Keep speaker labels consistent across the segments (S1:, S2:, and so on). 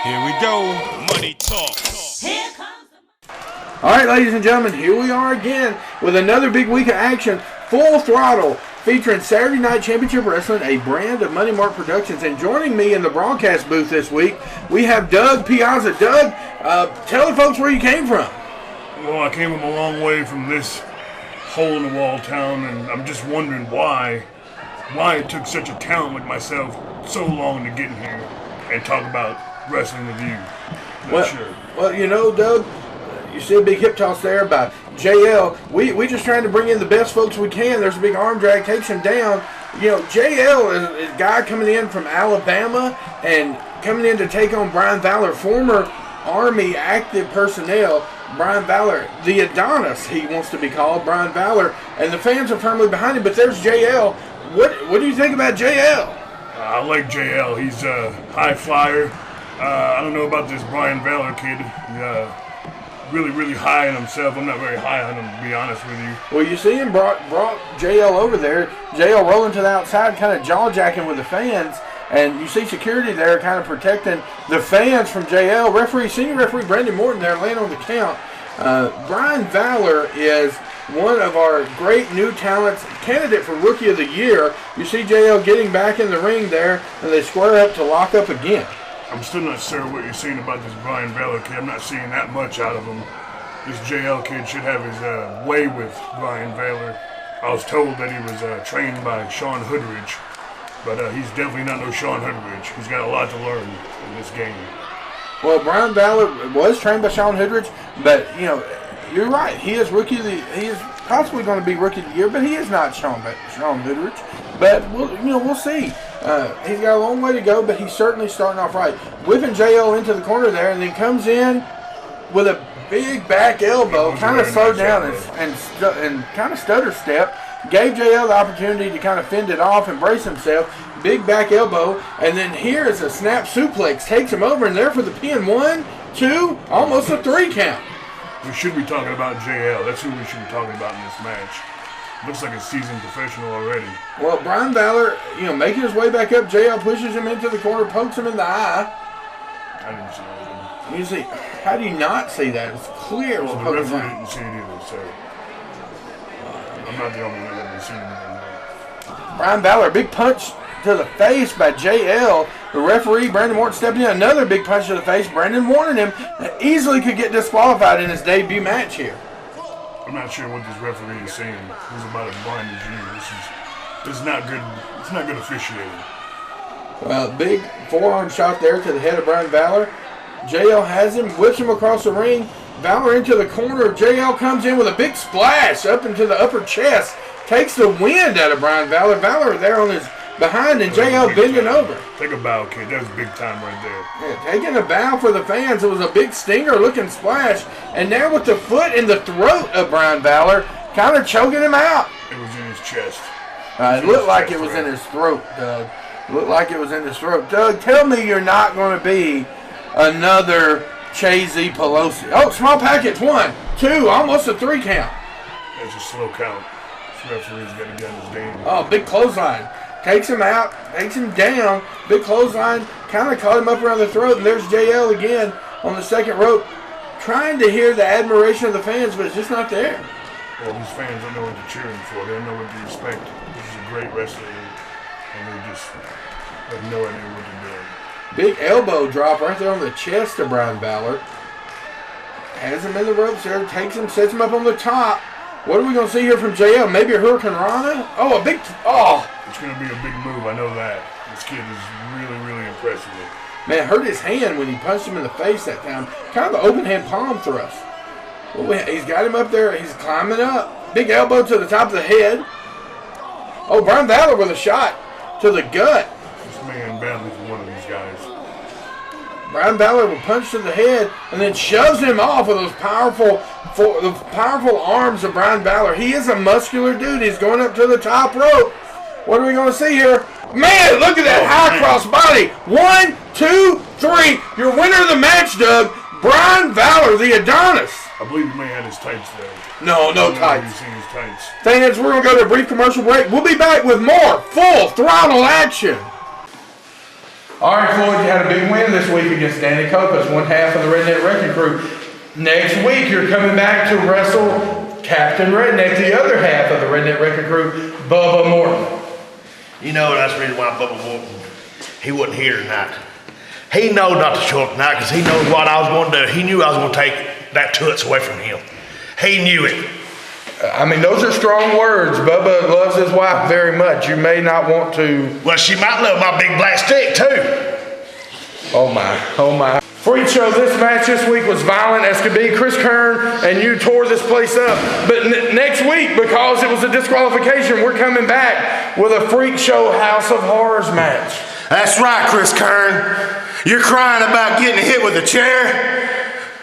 S1: Here we go. Money talk.
S2: Here comes the...
S3: All right, ladies and gentlemen, here we are again with another big week of action. Full Throttle, featuring Saturday Night Championship Wrestling, a brand of Money Mark Productions. And joining me in the broadcast booth this week, we have Doug Piazza. Doug, tell the folks where you came from.
S4: Well, I came from a long way from this hole-in-the-wall town, and I'm just wondering why it took such a talent like myself so long to get in here and talk about wrestling with you.
S3: Well, you know, Doug, you see a big hip toss there by JL. We just trying to bring in the best folks we can. There's a big arm drag, takes him down. You know, JL is a guy coming in from Alabama and coming in to take on Brian Valor, former Army active personnel. Brian Valor, the Adonis, he wants to be called, Brian Valor, and the fans are firmly behind him. But there's JL. What do you think about JL?
S4: I like JL. He's a high flyer. I don't know about this Brian Valor kid. Really, really high on himself. I'm not very high on him, to be honest with you.
S3: Well, you see him brought JL over there. JL rolling to the outside, kind of jaw-jacking with the fans. And you see security there kind of protecting the fans from JL. Senior referee Brandon Morton there laying on the count. Brian Valor is one of our great new talents, candidate for Rookie of the Year. You see JL getting back in the ring there, and they square up to lock up again.
S4: I'm still not sure what you're saying about this Brian Valor kid. I'm not seeing that much out of him. This JL kid should have his way with Brian Valor. I was told that he was trained by Shawn Hoodrich, but he's definitely not no Shawn Hoodrich. He's got a lot to learn in this game. Well,
S3: Brian Valor was trained by Shawn Hoodrich, but you know, you're right. He is he is possibly going to be Rookie of the Year, but he is not Shawn Hoodrich. But we'll see. He's got a long way to go, but he's certainly starting off right. Whipping JL into the corner there, and then comes in with a big back elbow, kind of slowed down and kind of stutter step. Gave JL the opportunity to kind of fend it off and brace himself. Big back elbow, and then here is a snap suplex. Takes him over, and there for the pin. 1, 2, almost a 3 count.
S4: We should be talking about JL. That's who we should be talking about in this match. Looks like a seasoned professional already.
S3: Well, Brian Valor, making his way back up. JL pushes him into the corner, pokes him in the eye.
S4: I didn't see that.
S3: You see, how do you not see that? It's clear.
S4: Well, the referee didn't see it either, so I'm not the only one that has seen it.
S3: Brian Valor, big punch to the face by JL. The referee, Brandon Morton, stepping in. Another big punch to the face. Brandon warning him that easily could get disqualified in his debut match here.
S4: I'm not sure what this referee is saying. He's about as blind as you. This is not good. It's not good officiating.
S3: Well, big forearm shot there to the head of Brian Valor. JL has him, whips him across the ring. Valor into the corner. JL comes in with a big splash up into the upper chest. Takes the wind out of Brian Valor. Valor there on his behind, and JL bending over.
S4: Take a bow, kid. That was big time right there.
S3: Yeah, taking a bow for the fans. It was a big stinger-looking splash. And now with the foot in the throat of Brian Valor, kind of choking him out.
S4: It was in his chest.
S3: It looked like it was in his throat, Doug. Looked like it was in his throat. Doug, tell me you're not going to be another Chazy Pelosi. Oh, small package. 1, 2, almost a 3 count.
S4: That's a slow count. This referee's got to get his game.
S3: Oh, big clothesline. Takes him out, takes him down. Big clothesline, kind of caught him up around the throat. And there's JL again on the second rope, trying to hear the admiration of the fans, but it's just not there.
S4: Well, these fans don't know what they're cheering for. They don't know what to respect. This is a great wrestler, and they just have no idea what they're doing.
S3: Big elbow drop right there on the chest of Brian Valor. Has him in the ropes there, takes him, sets him up on the top. What are we going to see here from JL? Maybe a Hurricane Rana? Oh,
S4: It's going to be a big move, I know that. This kid is really, really impressive.
S3: Man, it hurt his hand when he punched him in the face that time. Kind of an open hand palm thrust. Well, he's got him up there. He's climbing up. Big elbow to the top of the head. Oh, Brian Valor with a shot to the gut.
S4: This man badly for one of these guys.
S3: Brian Valor will punch to the head and then shoves him off with those powerful arms of Brian Valor. He is a muscular dude. He's going up to the top rope. What are we going to see here? Man, look at that high cross body. 1, 2, 3. Your winner of the match, Doug. Brian Valor, the Adonis.
S4: I believe he may have his tights there.
S3: No tights.
S4: You've seen his tights.
S3: Fans, we're going to go to a brief commercial break. We'll be back with more Full Throttle action. All right, Floyd, you had a big win this week against Danny Copas, one half of the Redneck Wrecking Crew. Next week, you're coming back to wrestle Captain Redneck, the other half of the Redneck Wrecking Crew, Bubba Morton.
S5: You know, that's the reason why Bubba Morton, he wasn't here tonight. He knew not to show up tonight because he knows what I was going to do. He knew I was going to take that toots away from him. He knew it.
S3: I mean, those are strong words. Bubba loves his wife very much. You may not want to...
S5: Well, she might love my big black stick, too.
S3: Oh, my. Oh, my. Freak show, this match this week was violent as could be. Chris Kern and you tore this place up. But next week, because it was a disqualification, we're coming back with a Freak Show House of Horrors match.
S6: That's right, Chris Kern. You're crying about getting hit with a chair?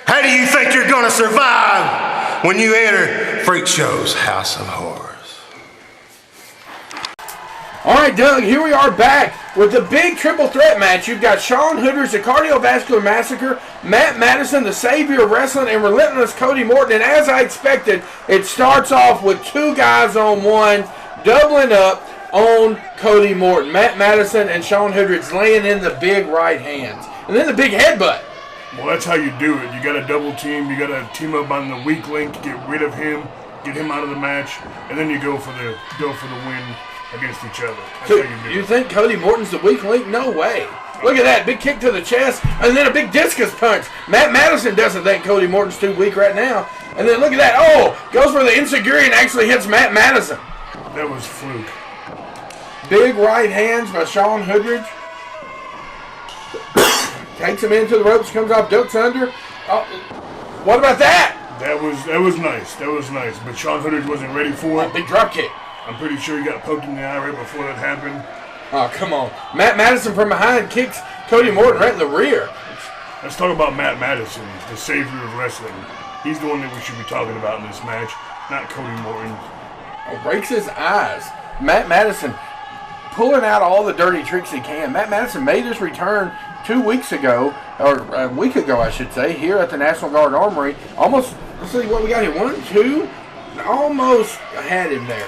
S6: How do you think you're going to survive when you enter Freak Show's House of Horrors?
S3: All right, Doug, here we are back with the big triple threat match. You've got Shawn Hoodrich, the Cardiovascular Massacre, Matt Madison, the Savior of Wrestling, and Relentless Cody Morton. And as I expected, it starts off with two guys on one, doubling up on Cody Morton. Matt Madison and Shawn Hoodrich laying in the big right hands. And then the big headbutt.
S4: Well, that's how you do it. You got to double team. You got to team up on the weak link, get rid of him, get him out of the match, and then you go for the win against each other. That's
S3: So
S4: how you do
S3: you
S4: it.
S3: think Cody Morton's the weak link? No way. Look at that. Big kick to the chest, and then a big discus punch. Matt Madison doesn't think Cody Morton's too weak right now. And then look at that. Oh, goes for the insecurity and actually hits Matt Madison.
S4: That was fluke.
S3: Big right hands by Shawn Hoodrich. Takes him into the ropes, comes off, ducks under. Oh, what about that?
S4: That was nice. That was nice. But Shawn Hoodrich wasn't ready for it.
S3: Big drop kick.
S4: I'm pretty sure he got poked in the eye right before that happened.
S3: Oh, come on. Matt Madison from behind kicks Cody Morton right in the rear.
S4: Let's talk about Matt Madison, the savior of wrestling. He's the one that we should be talking about in this match, not Cody Morton.
S3: Oh, breaks his eyes. Matt Madison pulling out all the dirty tricks he can. Matt Madison made his return 2 weeks ago, or a week ago, I should say, here at the National Guard Armory. Almost, let's see what we got here. 1, 2, almost had him there.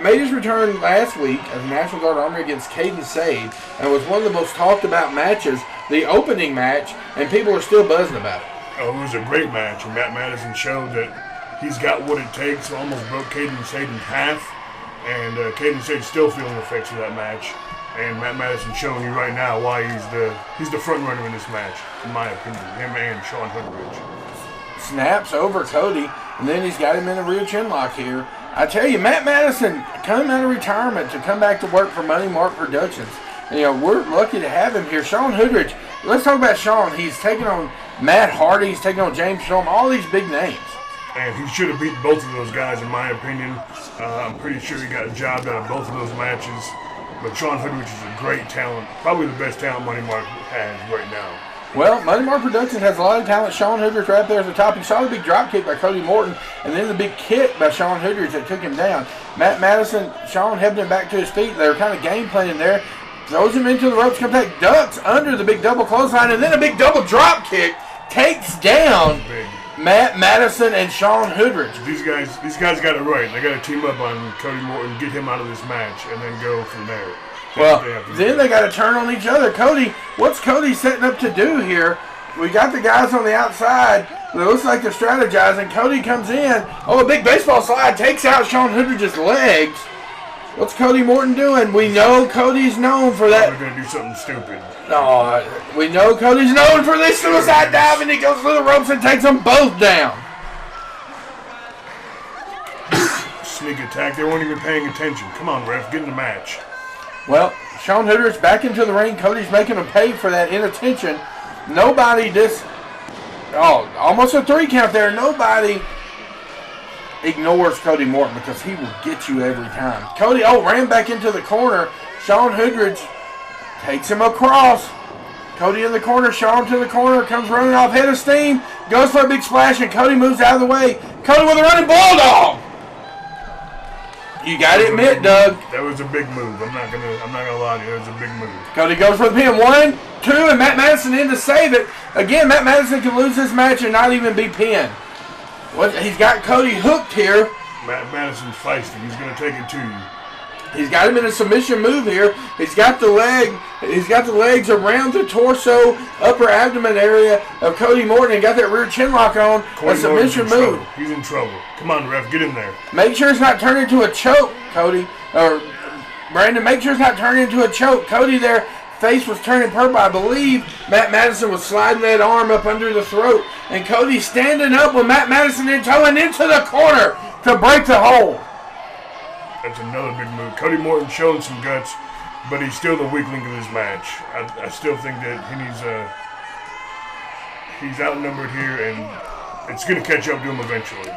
S3: Made his return last week at the National Guard Armory against Caden Sade, and was one of the most talked about matches, the opening match, and people are still buzzing about it.
S4: Oh, it was a great match, and Matt Madison showed that he's got what it takes. Almost broke Caden Sade in half, and Caden Sade's still feeling the effects of that match. And Matt Madison showing you right now why he's the front runner in this match, in my opinion. Him and Shawn Hoodrich.
S3: Snaps over Cody, and then he's got him in a rear chin lock here. I tell you, Matt Madison coming out of retirement to come back to work for Money Mark Productions. And, you know, we're lucky to have him here. Shawn Hoodrich, let's talk about Shawn. He's taking on Matt Hardy, he's taking on James Storm, all these big names.
S4: And he should have beaten both of those guys, in my opinion. I'm pretty sure he got jobbed out of both of those matches. But Shawn Hoodrich is a great talent, probably the best talent Money Mark has right now.
S3: Well, Money Mark Productions has a lot of talent. Shawn Hoodrich right there at the top. You saw the big drop kick by Cody Morton, and then the big kick by Shawn Hoodrich that took him down. Matt Madison, Shawn helped him back to his feet. They were kind of game planning there. Throws him into the ropes, comes back, ducks under the big double clothesline, and then a big double drop kick takes down Matt Madison and Shawn Hoodrich.
S4: These guys got it right. They got to team up on Cody Morton, get him out of this match, and then go from there.
S3: Well, then they got to turn on each other. Cody, what's Cody setting up to do here? We got the guys on the outside. It looks like they're strategizing. Cody comes in. Oh, a big baseball slide takes out Shawn Hoodrich's legs. What's Cody Morton doing? We know Cody's known for that.
S4: We're going to do something stupid.
S3: No, we know Cody's known for this suicide dive, and he goes through the ropes and takes them both down.
S4: Sneak attack. They weren't even paying attention. Come on, ref. Get in the match.
S3: Well, Shawn Hoodrich back into the ring. Cody's making him pay for that inattention. Nobody almost a 3 count there. Nobody ignores Cody Morton because he will get you every time. Cody, ran back into the corner. Shawn Hoodrich takes him across. Cody in the corner, Shawn to the corner, comes running off, head of steam, goes for a big splash, and Cody moves out of the way. Cody with a running bulldog. You got to admit, Doug.
S4: That was a big move. I'm not gonna lie to you. That was a big move.
S3: Cody goes for the pin. 1, 2, and Matt Madison in to save it. Again, Matt Madison can lose this match and not even be pinned. He's got Cody hooked here.
S4: Matt Madison's feisty. He's gonna take it to you.
S3: He's got him in a submission move here. He's got the legs around the torso, upper abdomen area of Cody Morton, and got that rear chin lock on.
S4: Cody
S3: a submission move.
S4: Trouble. He's in trouble. Come on, ref, get in there.
S3: Make sure it's not turned into a choke, Cody. Or Brandon, make sure it's not turned into a choke. Cody there, face was turning purple. I believe Matt Madison was sliding that arm up under the throat. And Cody standing up with Matt Madison in tow and into the corner to break the hold.
S4: That's another big move. Cody Morton showing some guts, but he's still the weak link of this match. I still think that he's outnumbered here, and it's going to catch up to him eventually.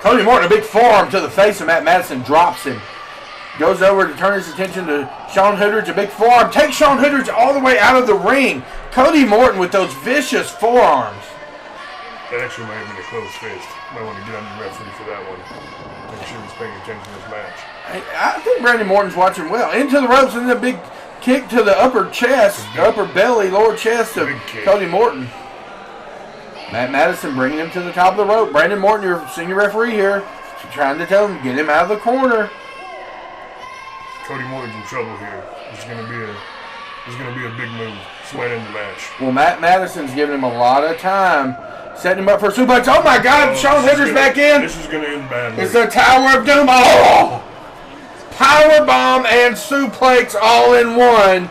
S3: Cody Morton, a big forearm to the face of Matt Madison, drops him. Goes over to turn his attention to Shawn Hoodrich, a big forearm. Takes Shawn Hoodrich all the way out of the ring. Cody Morton with those vicious forearms.
S4: That actually might have been a close fist. Might want to get on the referee for that one. Make sure he's paying attention to this match.
S3: I think Brandon Morton's watching well. Into the ropes and then a big kick to the upper chest, upper belly, lower chest of Cody Morton. Matt Madison bringing him to the top of the rope. Brandon Morton, your senior referee here, trying to tell him, get him out of the corner.
S4: Cody Morton's in trouble here. It's going to be a big move. It's right in the match.
S3: Well, Matt Madison's giving him a lot of time. Setting him up for a suplex. Oh my God, Shawn Hoodrich back in.
S4: This is going to end badly.
S3: It's the Tower of Doom. Oh! Power bomb and suplex all in one.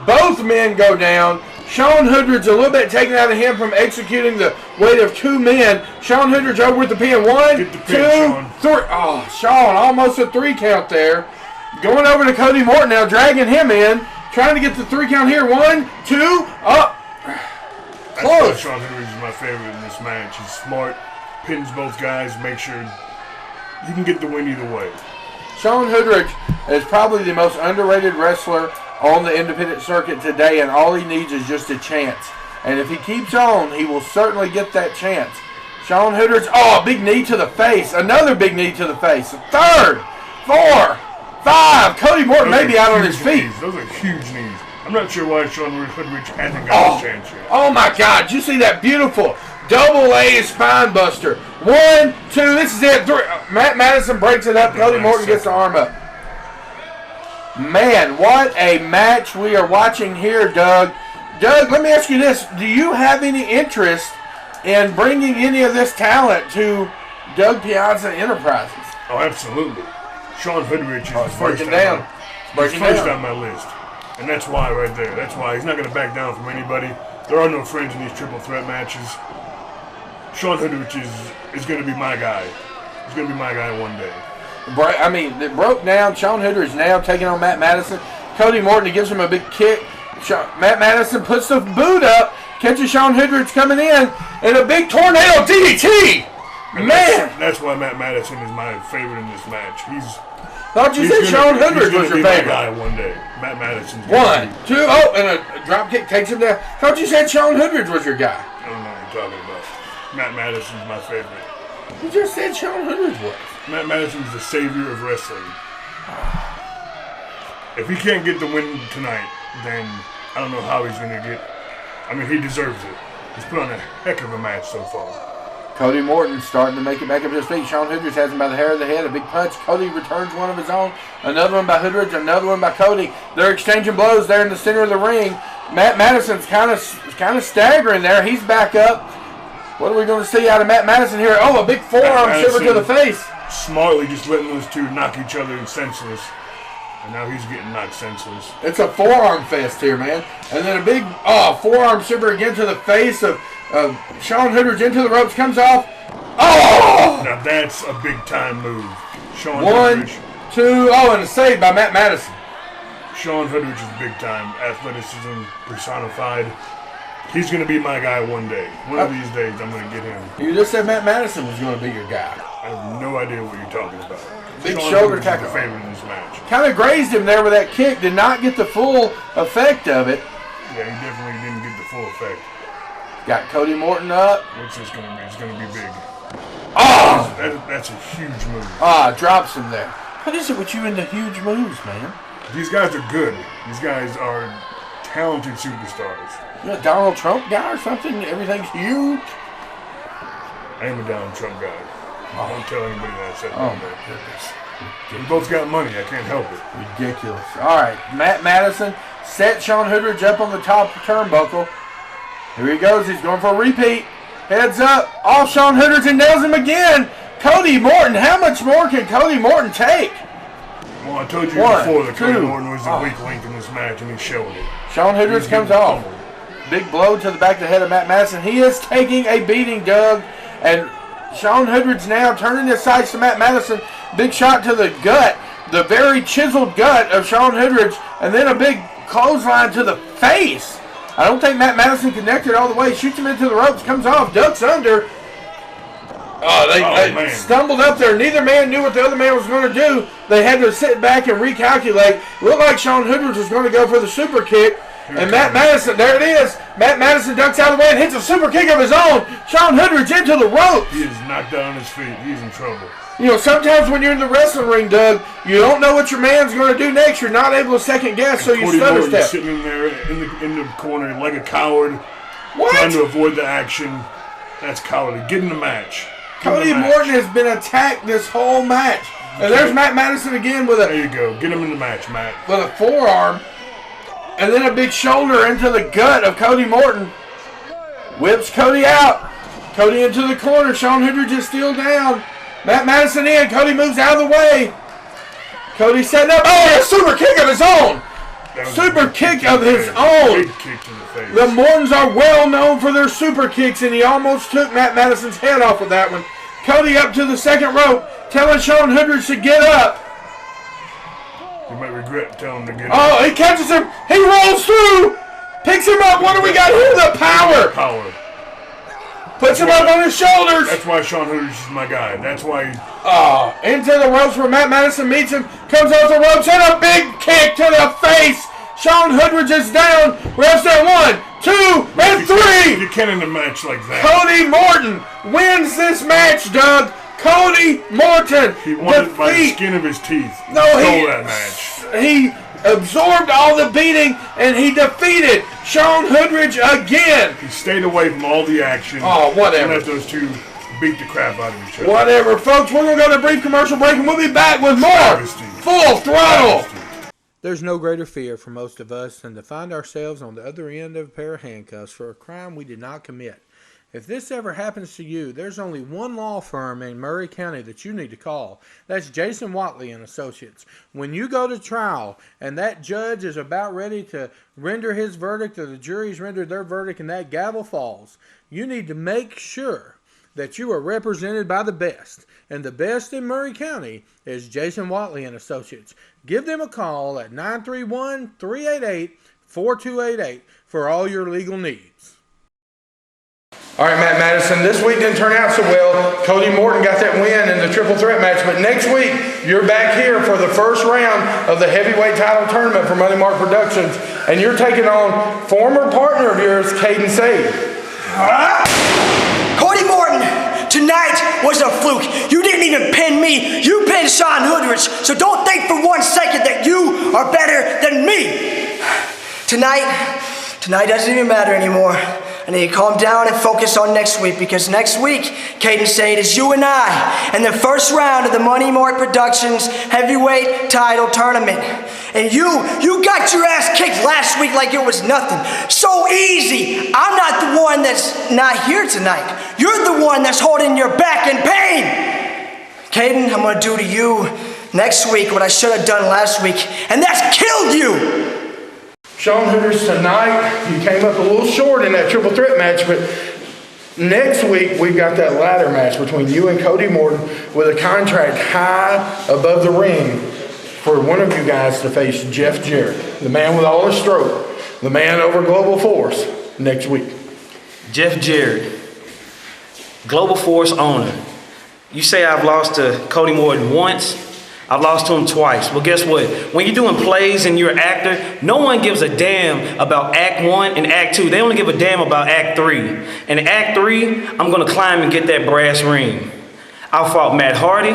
S3: Both men go down. Shawn Hoodrich a little bit taken out of him from executing the weight of two men. Shawn Hoodrich over with the pin. One,
S4: Get the pin,
S3: two,
S4: Shawn.
S3: three. Oh, Shawn, almost a 3 count there. Going over to Cody Morton now, dragging him in. Trying to get the 3 count here. 1, 2, up.
S4: That's why
S3: Close.
S4: Shawn Hoodrich is my favorite in this match. He's smart, pins both guys, make sure he can get the win either way.
S3: Shawn Hoodrich is probably the most underrated wrestler on the independent circuit today, and all he needs is just a chance. And if he keeps on, he will certainly get that chance. Shawn Hoodrich, oh, big knee to the face. Another big knee to the face. 3rd, 4, 5. Cody Morton may be out on his feet.
S4: Knees. Those are huge knees. I'm not sure why Shawn Hoodrich hasn't got his chance yet.
S3: Oh my God, did you see that beautiful double A spine buster? 1, 2, this is it. 3. Matt Madison breaks it up. Cody Morton gets the arm up. Man, what a match we are watching here, Doug. Doug, let me ask you this. Do you have any interest in bringing any of this talent to Doug Piazza Enterprises?
S4: Oh, absolutely. Shawn Hoodrich is
S3: It's breaking down. It's
S4: first on my list. And that's why right there. That's why he's not going to back down from anybody. There are no friends in these triple threat matches. Shawn Hoodrich is going to be my guy. He's going to be my guy one day.
S3: I mean, it broke down. Shawn Hoodrich now taking on Matt Madison. Cody Morton, he gives him a big kick. Matt Madison puts the boot up, catches Shawn Hoodrich coming in, and a big tornado DDT.
S4: And
S3: Man!
S4: That's why Matt Madison is my favorite in this match.
S3: Thought you said Shawn Hoodrich was your favorite.
S4: Guy one day. Matt Madison's
S3: 1, 2, oh, and a drop kick takes him down. Thought you said Shawn Hoodrich was your guy.
S4: I don't know what you're talking about. Matt Madison's my favorite.
S3: You just said Shawn Hoodrich was.
S4: Matt Madison's the savior of wrestling. If he can't get the win tonight, then I don't know how he's going to get. I mean, he deserves it. He's put on a heck of a match so far.
S3: Cody Morton starting to make it back up to his feet. Shawn Hoodrich has him by the hair of the head. A big punch. Cody returns one of his own. Another one by Hoodrich. Another one by Cody. They're exchanging blows there in the center of the ring. Matt Madison's kind of staggering there. He's back up. What are we going to see out of Matt Madison here? Oh, a big forearm shiver to the face.
S4: Smartly just letting those two knock each other senseless. And now he's getting knocked senseless.
S3: It's a forearm fest here, man. And then a big forearm shiver again to the face of Shawn Hoodrich into the ropes. Comes off. Oh!
S4: Now that's a big time move. Shawn
S3: 1,
S4: Hoodrich.
S3: 2, and a save by Matt Madison.
S4: Shawn Hoodrich is big time. Athleticism personified. He's going to be my guy one day. One of these days, I'm going to get him.
S3: You just said Matt Madison was going to be your guy.
S4: I have no idea what you're talking about.
S3: Big
S4: Shawn
S3: shoulder
S4: Hoodrich
S3: tackle.
S4: is the favorite in this match.
S3: Kind of grazed him there with that kick. Did not get the full effect of it.
S4: Yeah, he definitely didn't get the full effect.
S3: Got Cody Morton up.
S4: What's this going to be? It's going to be big.
S3: Oh!
S4: That's a huge move.
S3: Drops him there. What is it with you and the huge moves, man?
S4: These guys are good. These guys are talented superstars.
S3: You a Donald Trump guy or something? Everything's huge?
S4: I am a Donald Trump guy. Don't tell anybody that I said that.
S3: Oh, my goodness.
S4: We both got money. I can't help it.
S3: Ridiculous. All right, Matt Madison set Shawn Hoodrich up on the top turnbuckle. Here he goes. He's going for a repeat. Heads up. Off Shawn Hoodrich and nails him again. Cody Morton. How much more can Cody Morton take?
S4: Well, I told you before that Cody Morton was the weak link in this match, and he showed it.
S3: Shawn Hoodrich comes off. Big blow to the back of the head of Matt Madison. He is taking a beating, Doug. And Shawn Hoodrich now turning his sights to Matt Madison. Big shot to the gut. The very chiseled gut of Shawn Hoodrich. And then a big clothesline to the face. I don't think Matt Madison connected all the way. Shoots him into the ropes. Comes off. Ducks under. They stumbled up there. Neither man knew what the other man was going to do. They had to sit back and recalculate. Looked like Shawn Hoodrich was going to go for the super kick. And Matt Madison, there it is. Matt Madison ducks out of the way and hits a super kick of his own. Shawn Hoodrich into the ropes.
S4: He is knocked down on his feet. He's in trouble.
S3: You know, sometimes when you're in the wrestling ring, Doug, you don't know what your man's going to do next. You're not able to second guess, so you stutter step.
S4: Sitting in there in the corner like a coward,
S3: What?
S4: trying to avoid the action. That's cowardly. Get in the match.
S3: Cody Morton has been attacked this whole match. And there's Matt Madison again with
S4: There you go. Get him in the match, Matt.
S3: with a forearm. And then a big shoulder into the gut of Cody Morton. Whips Cody out. Cody into the corner. Shawn Hoodrich is still down. Matt Madison in. Cody moves out of the way. Cody setting up. Oh, a super kick of his own. Super kick of his own.
S4: Big kick to the face.
S3: The Mortons are well known for their super kicks, and he almost took Matt Madison's head off with that one. Cody up to the second rope, telling Shawn Hoodrich to get up.
S4: You might regret telling him to get
S3: Oh, he catches him. He rolls through. Picks him up. What do we got here? The power.
S4: Power.
S3: Puts him up on his shoulders.
S4: That's why Shawn Hoodrich is my guy. That's why.
S3: Into the ropes where Matt Madison meets him. Comes off the ropes and a big kick to the face. Shawn Hoodrich is down. Refs at 1, 2, and 3.
S4: You can't end a match like that.
S3: Cody Morton wins this match, Doug. Cody Morton
S4: He won it by the skin of his teeth.
S3: No,
S4: he stole that match.
S3: He absorbed all the beating, and he defeated Shawn Hoodrich again.
S4: He stayed away from all the action.
S3: Oh, whatever.
S4: And let those two beat the crap out of each other.
S3: Whatever, folks. We're going to go to a brief commercial break, and we'll be back with more Full Throttle. There's no greater fear for most of us than to find ourselves on the other end of a pair of handcuffs for a crime we did not commit. If this ever happens to you, there's only one law firm in Murray County that you need to call. That's Jason Watley and Associates. When you go to trial and that judge is about ready to render his verdict or the jury's rendered their verdict and that gavel falls, you need to make sure that you are represented by the best. And the best in Murray County is Jason Watley and Associates. Give them a call at 931-388-4288 for all your legal needs. All right, Matt Madison, this week didn't turn out so well. Cody Morton got that win in the triple threat match, but next week you're back here for the first round of the heavyweight title tournament for Money Mark Productions, and you're taking on former partner of yours, Caden Sade.
S7: Cody Morton, tonight was a fluke. You didn't even pin me. You pinned Shawn Hoodrich, so don't think for 1 second that you are better than me. Tonight doesn't even matter anymore. I need to calm down and focus on next week, because next week, Caden Sade, is you and I in the first round of the Money Mark Productions heavyweight title tournament. And you got your ass kicked last week like it was nothing. So easy. I'm not the one that's not here tonight. You're the one that's holding your back in pain. Caden, I'm gonna do to you next week what I should have done last week, and that's killed you.
S3: Shawn Hoodrich, tonight you came up a little short in that triple threat match, but next week we've got that ladder match between you and Cody Morton with a contract high above the ring for one of you guys to face Jeff Jarrett, the man with all his stroke, the man over Global Force, next week.
S8: Jeff Jarrett, Global Force owner. You say I've lost to Cody Morton once. I've lost to him twice. Well, guess what? When you're doing plays and you're an actor, no one gives a damn about Act 1 and Act 2. They only give a damn about Act 3. And in Act 3, I'm going to climb and get that brass ring. I fought Matt Hardy.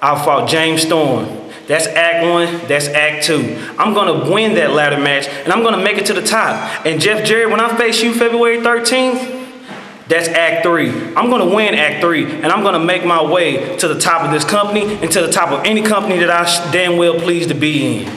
S8: I fought James Storm. That's Act 1. That's Act 2. I'm going to win that ladder match, and I'm going to make it to the top. And Jeff Jarrett, when I face you February 13th, That's Act 3. I'm going to win Act 3, and I'm going to make my way to the top of this company and to the top of any company that I damn well pleased to be in.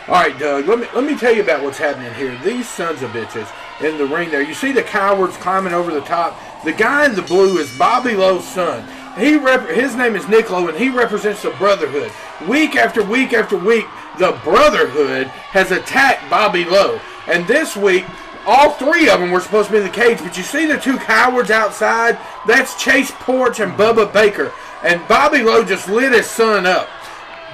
S3: All right, Doug, let me tell you about what's happening here. These sons of bitches in the ring there. You see the cowards climbing over the top? The guy in the blue is Bobby Lowe's son. His name is Nick Lowe, and he represents the Brotherhood. Week after week after week, the Brotherhood has attacked Bobby Lowe. And this week, all three of them were supposed to be in the cage, but you see the two cowards outside? That's Chase Porch and Bubba Baker. And Bobby Lowe just lit his son up.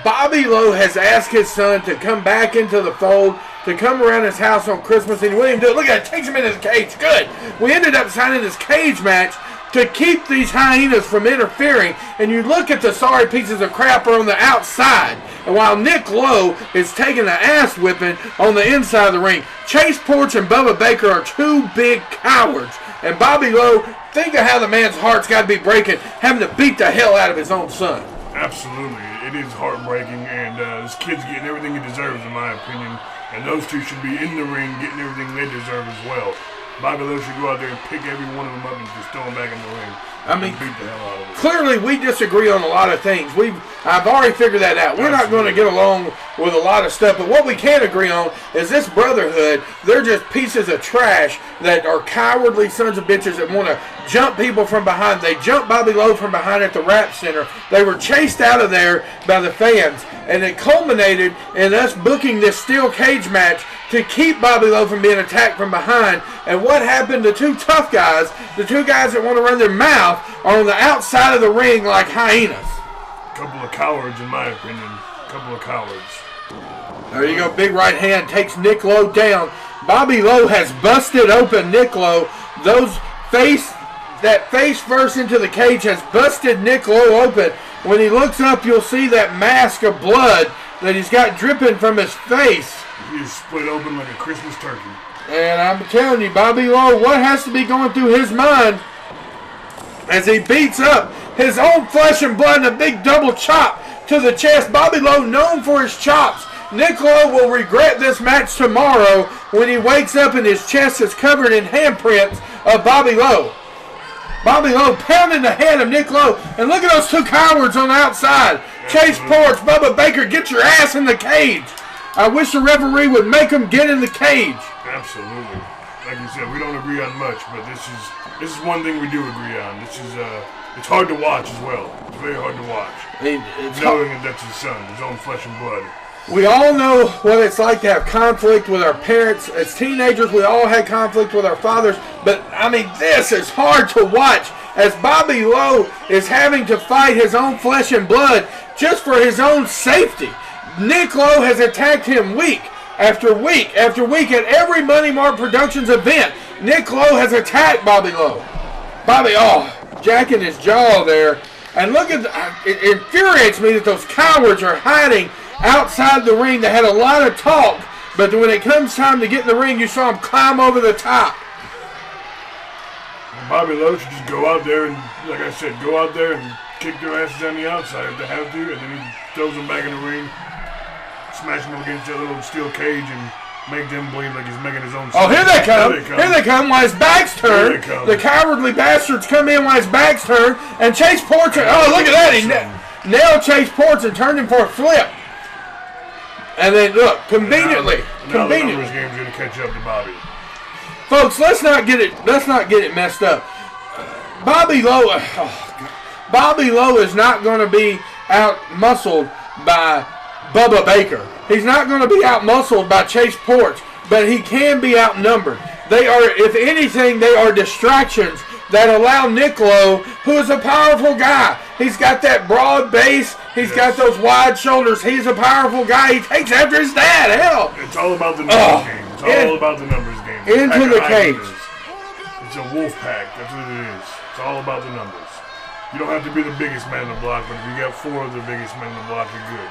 S3: Bobby Lowe has asked his son to come back into the fold, to come around his house on Christmas, and he wouldn't even do it. Look at it, takes him into the cage. Good. We ended up signing this cage match to keep these hyenas from interfering, and you look at the sorry pieces of crap are on the outside, and while Nick Lowe is taking the ass whipping on the inside of the ring. Chase Porch and Bubba Baker are two big cowards, and Bobby Lowe, think of how the man's heart's got to be breaking, having to beat the hell out of his own son.
S4: Absolutely. It is heartbreaking, and this kid's getting everything he deserves, in my opinion, and those two should be in the ring getting everything they deserve as well. Bobby Lowe should go out there and pick every one of them up and just throw them back in the ring. I mean, beat the hell out of them.
S3: Clearly, we disagree on a lot of things. I've already figured that out. We're not going to get along with a lot of stuff, but what we can agree on is this Brotherhood, they're just pieces of trash that are cowardly sons of bitches that want to jump people from behind. They jumped Bobby Lowe from behind at the Rap Center. They were chased out of there by the fans, and it culminated in us booking this steel cage match to keep Bobby Lowe from being attacked from behind. And what happened to two tough guys, the two guys that want to run their mouth, are on the outside of the ring like hyenas.
S4: Couple of cowards, in my opinion. Couple of cowards.
S3: There you go. Big right hand takes Nick Lowe down. Bobby Lowe has busted open Nick Lowe. That face first into the cage has busted Nick Lowe open. When he looks up, you'll see that mask of blood that he's got dripping from his face.
S4: He's split open like a Christmas turkey.
S3: And I'm telling you, Bobby Lowe, what has to be going through his mind as he beats up his own flesh and blood in a big double chop to the chest. Bobby Lowe, known for his chops. Nick Lowe will regret this match tomorrow when he wakes up and his chest is covered in handprints of Bobby Lowe. Bobby Lowe pounding the head of Nick Lowe. And look at those two cowards on the outside. Chase Porch, Bubba Baker, get your ass in the cage. I wish the referee would make them get in the cage.
S4: Absolutely. Like you said, we don't agree on much, but this is one thing we do agree on. This is it's hard to watch as well. It's very hard to watch. Knowing that that's his son, his own flesh and blood.
S3: We all know what it's like to have conflict with our parents. As teenagers, we all had conflict with our fathers. But, I mean, this is hard to watch as Bobby Lowe is having to fight his own flesh and blood just for his own safety. Nick Lowe has attacked him week after week after week at every Money Mark Productions event. Nick Lowe has attacked Bobby Lowe. Bobby, jacking his jaw there. And look at, it infuriates me that those cowards are hiding outside the ring. They had a lot of talk, but when it comes time to get in the ring, you saw them climb over the top.
S4: Bobby Lowe should just go out there and, like I said, go out there and kick their asses on the outside if they have to, and then he throws them back in the ring, smashing them against that little steel cage and make them believe like he's making his own.
S3: Oh, here they come. Here they come while his back's turned. The cowardly bastards come in while his back's turned, and Chase Porch, look at that. He nailed Chase Porch and turned him for a flip. And then, look, conveniently.
S4: Now the numbers game's going to catch up to Bobby.
S3: Folks, let's not get it messed up. Bobby Lowe is not going to be out-muscled by Bubba Baker. He's not going to be out-muscled by Chase Porch, but he can be outnumbered. They are, if anything, they are distractions that allow Nick Lowe, who is a powerful guy. He's got that broad base. He's got those wide shoulders. He's a powerful guy. He takes after his dad. Hell.
S4: It's all about the numbers game. It's all about the numbers game.
S3: Into the cage.
S4: It's a wolf pack. That's what it is. It's all about the numbers. You don't have to be the biggest man in the block, but if you got four of the biggest men in the block, you're good.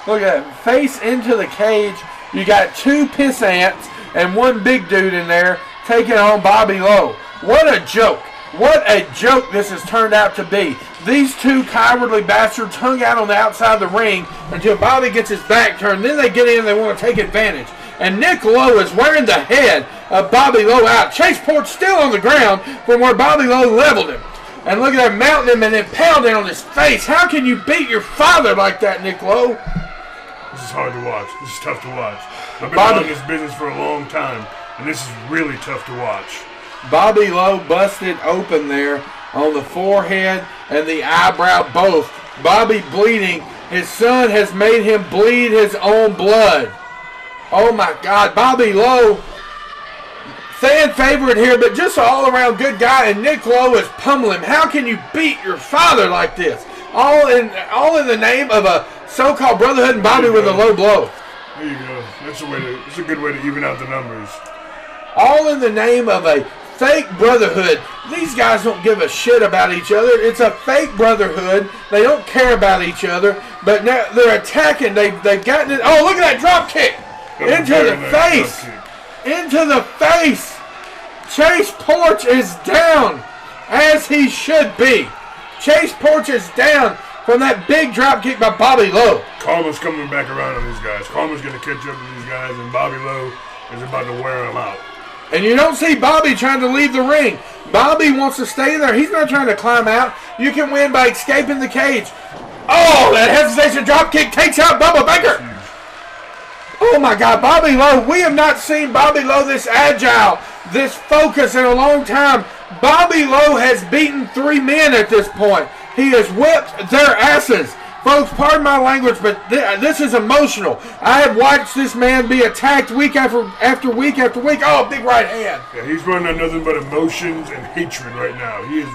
S3: Look at that. Face into the cage. You got two piss ants and one big dude in there taking on Bobby Lowe. What a joke. What a joke this has turned out to be. These two cowardly bastards hung out on the outside of the ring until Bobby gets his back turned. Then they get in and they want to take advantage. And Nick Lowe is wearing the head of Bobby Lowe out. Chase Porch still on the ground from where Bobby Lowe leveled him. And look at that, mounting him and then pounding on his face. How can you beat your father like that, Nick Lowe?
S4: This is hard to watch. This is tough to watch. I've been in this business for a long time, and this is really tough to watch.
S3: Bobby Lowe busted open there on the forehead and the eyebrow both. Bobby bleeding. His son has made him bleed his own blood. Oh my God, Bobby Lowe, fan favorite here, but just an all-around good guy, and Nick Lowe is pummeling him. How can you beat your father like this? All in the name of a so-called brotherhood and Bobby with a low blow.
S4: There you go. That's a good way to even out the numbers.
S3: All in the name of a fake brotherhood. These guys don't give a shit about each other. It's a fake brotherhood. They don't care about each other, but now they're attacking. They've gotten it. Oh, look at that drop kick. Into the face. Into the face. Chase Porch is down, as he should be. Chase Porch is down from that big drop kick by Bobby Lowe.
S4: Karma's coming back around on these guys. Karma's going to catch up with these guys, and Bobby Lowe is about to wear them out.
S3: And you don't see Bobby trying to leave the ring. Bobby wants to stay there. He's not trying to climb out. You can win by escaping the cage. Oh, that hesitation drop kick takes out Bubba Baker. Oh my God, Bobby Lowe. We have not seen Bobby Lowe this agile, this focused in a long time. Bobby Lowe has beaten 3 men at this point. He has whipped their asses. Folks, pardon my language, but this is emotional. I have watched this man be attacked week after week after week. Oh, big right hand.
S4: Yeah, he's running on nothing but emotions and hatred right now. He's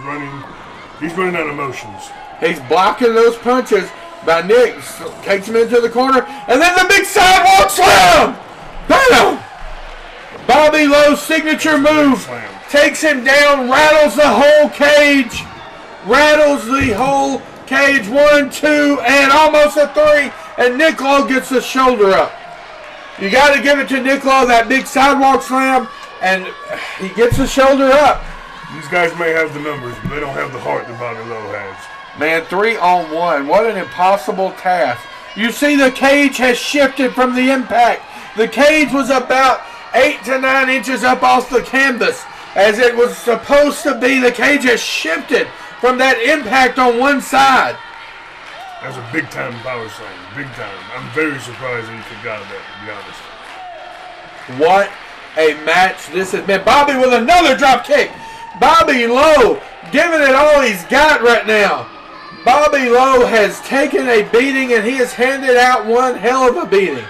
S4: running on emotions.
S3: He's blocking those punches by Nick. Takes him into the corner. And then the big sidewalk slam. Bam! Bobby Lowe's signature move. Takes him down, rattles the whole cage. Rattles the whole cage. 1, 2, and almost a 3. And Nick Lowe gets the shoulder up. You got to give it to Nick Lowe, that big sidewalk slam. And he gets the shoulder up.
S4: These guys may have the numbers, but they don't have the heart that Bobby Lowe has.
S3: Man, 3-on-1. What an impossible task. You see the cage has shifted from the impact. The cage was about 8 to 9 inches up off the canvas. As it was supposed to be, the cage has shifted from that impact on one side.
S4: That's a big-time power slam. Big time. I'm very surprised that he could got that, to be honest.
S3: What a match this has been. Bobby with another drop kick. Bobby Lowe giving it all he's got right now. Bobby Lowe has taken a beating, and he has handed out one hell of a beating.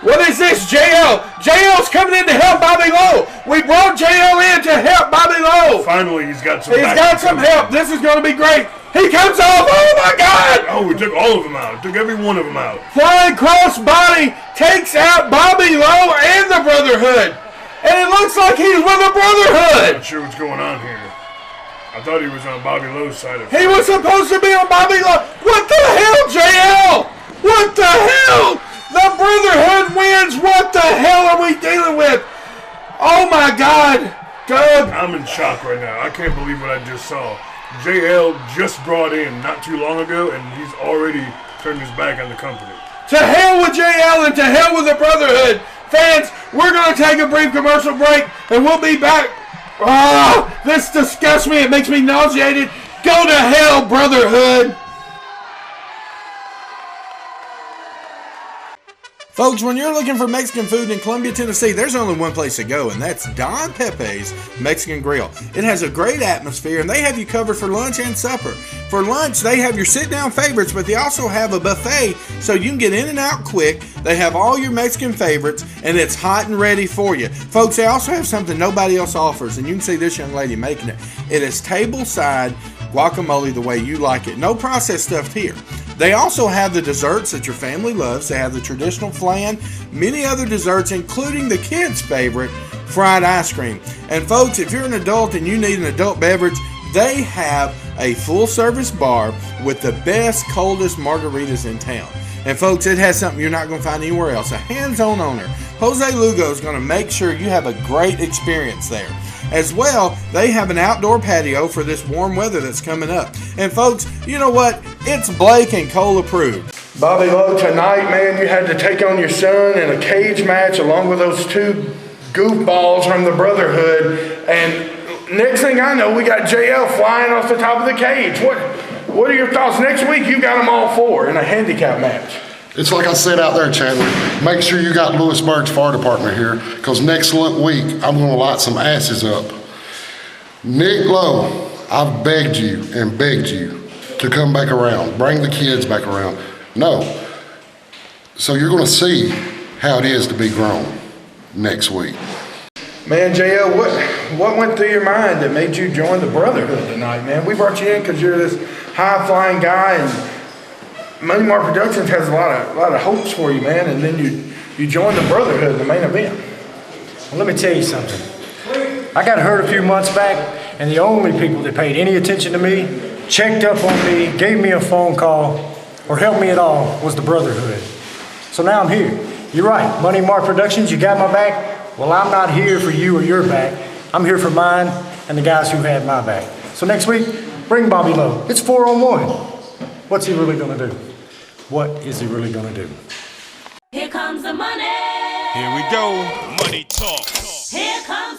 S3: What is this, JL? JL's coming in to help Bobby Lowe. We brought JL in to help Bobby Lowe.
S4: Finally, he's got some
S3: help. This is going to be great. He comes off. Oh, my God.
S4: Oh, he took all of them out. Took every one of them out.
S3: Flying cross body takes out Bobby Lowe and the Brotherhood. And it looks like he's with the Brotherhood.
S4: I'm not sure what's going on here. I thought he was on Bobby Lowe's side of
S3: He was supposed to be on Bobby Lowe. What the hell, JL? What the hell? The Brotherhood wins. What the hell are we dealing with? Oh, my God. Doug.
S4: I'm in shock right now. I can't believe what I just saw. JL just brought in not too long ago, and he's already turned his back on the company.
S3: To hell with JL and to hell with the Brotherhood. Fans, we're going to take a brief commercial break, and we'll be back. Oh, this disgusts me. It makes me nauseated. Go to hell, Brotherhood. Folks, when you're looking for Mexican food in Columbia, Tennessee, there's only one place to go, and that's Don Pepe's Mexican Grill. It has a great atmosphere, and they have you covered for lunch and supper. For lunch, they have your sit-down favorites, but they also have a buffet, so you can get in and out quick. They have all your Mexican favorites, and it's hot and ready for you. Folks, they also have something nobody else offers, and you can see this young lady making it. It is table-side guacamole the way you like it. No processed stuff here. They also have the desserts that your family loves. They have the traditional flan, many other desserts, including the kids' favorite, fried ice cream. And folks, if you're an adult and you need an adult beverage, they have a full-service bar with the best, coldest margaritas in town. And folks, it has something you're not going to find anywhere else. A hands-on owner, Jose Lugo, is going to make sure you have a great experience there. As well, they have an outdoor patio for this warm weather that's coming up. And folks, you know what? It's Blake and Cole approved. Bobby Lowe, tonight, man, you had to take on your son in a cage match along with those two goofballs from the Brotherhood, and next thing I know, we got JL flying off the top of the cage. What are your thoughts? Next week, you got them all four in a handicap match.
S9: It's like I said out there, Chandler. Make sure you got Lewisburg's fire department here, because next week I'm going to light some asses up. Nick Lowe, I've begged you and begged you to come back around, bring the kids back around. No. So you're going to see how it is to be grown next week.
S3: Man, JL, what went through your mind that made you join the Brotherhood tonight, man? We brought you in because you're this high-flying guy, and Money Mark Productions has a lot of hopes for you, man, and then you joined the Brotherhood in the main event.
S10: Well, let me tell you something. I got hurt a few months back, and the only people that paid any attention to me, checked up on me, gave me a phone call, or helped me at all was the Brotherhood. So now I'm here. You're right, Money Mark Productions, you got my back. Well, I'm not here for you or your back. I'm here for mine and the guys who had my back. So next week, bring Bobby Lowe. It's 4-on-1. What's he really gonna do? What is he really gonna do?
S2: Here comes the money.
S1: Here we go. Money talk.
S2: Here comes